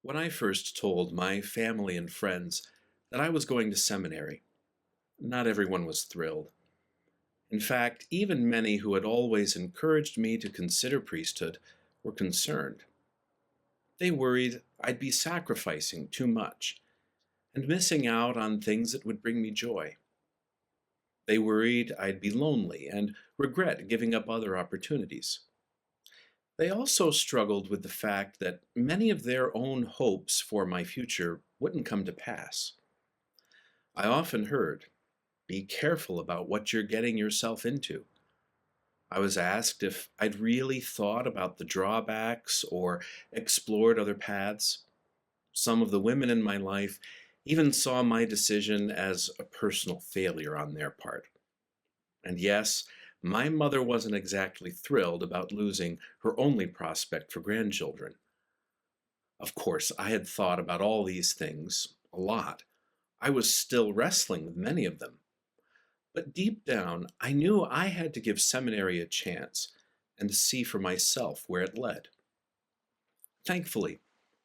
When I first told my family and friends that I was going to seminary, not everyone was thrilled. In fact, even many who had always encouraged me to consider priesthood were concerned. They worried I'd be sacrificing too much and missing out on things that would bring me joy. They worried I'd be lonely and regret giving up other opportunities. They also struggled with the fact that many of their own hopes for my future wouldn't come to pass. I often heard, "Be careful about what you're getting yourself into." I was asked if I'd really thought about the drawbacks or explored other paths. Some of the women in my life even saw my decision as a personal failure on their part. And yes, my mother wasn't exactly thrilled about losing her only prospect for grandchildren. Of course, I had thought about all these things a lot. I was still wrestling with many of them. But deep down, I knew I had to give seminary a chance and to see for myself where it led. Thankfully,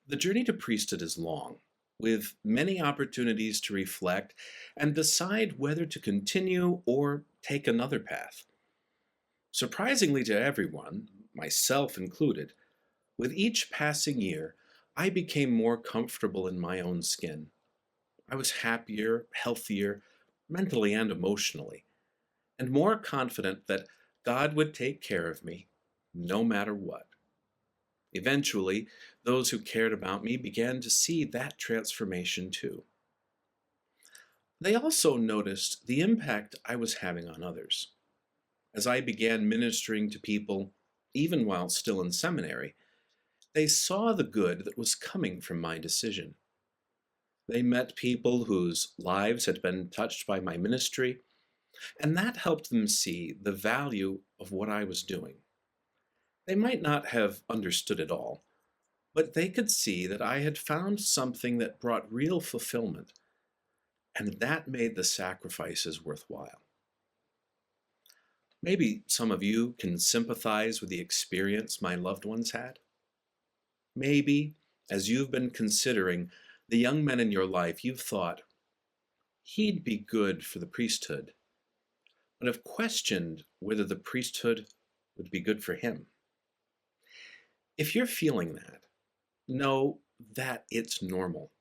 the journey to priesthood is long, with many opportunities to reflect and decide whether to continue or take another path. Surprisingly to everyone, myself included, with each passing year, I became more comfortable in my own skin. I was happier, healthier, mentally and emotionally, and more confident that God would take care of me no matter what. Eventually, those who cared about me began to see that transformation too. They also noticed the impact I was having on others. As I began ministering to people, even while still in seminary, they saw the good that was coming from my decision. They met people whose lives had been touched by my ministry, and that helped them see the value of what I was doing. They might not have understood it all, but they could see that I had found something that brought real fulfillment, and that made the sacrifices worthwhile. Maybe some of you can sympathize with the experience my loved ones had. Maybe, as you've been considering the young men in your life, you've thought, "He'd be good for the priesthood," but have questioned whether the priesthood would be good for him. If you're feeling that, know that it's normal.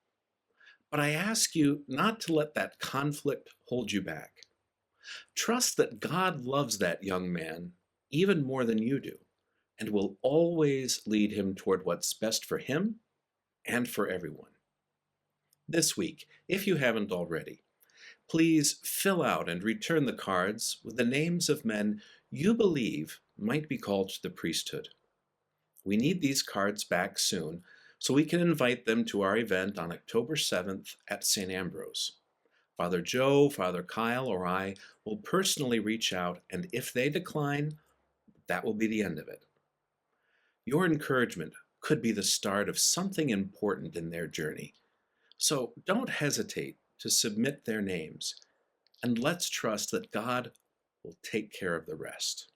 But I ask you not to let that conflict hold you back. Trust that God loves that young man even more than you do, and will always lead him toward what's best for him and for everyone. This week, if you haven't already, please fill out and return the cards with the names of men you believe might be called to the priesthood. We need these cards back soon so we can invite them to our event on October 7th at St. Ambrose. Father Joe, Father Kyle, or I will personally reach out, and if they decline, that will be the end of it. Your encouragement could be the start of something important in their journey. So don't hesitate to submit their names, and let's trust that God will take care of the rest.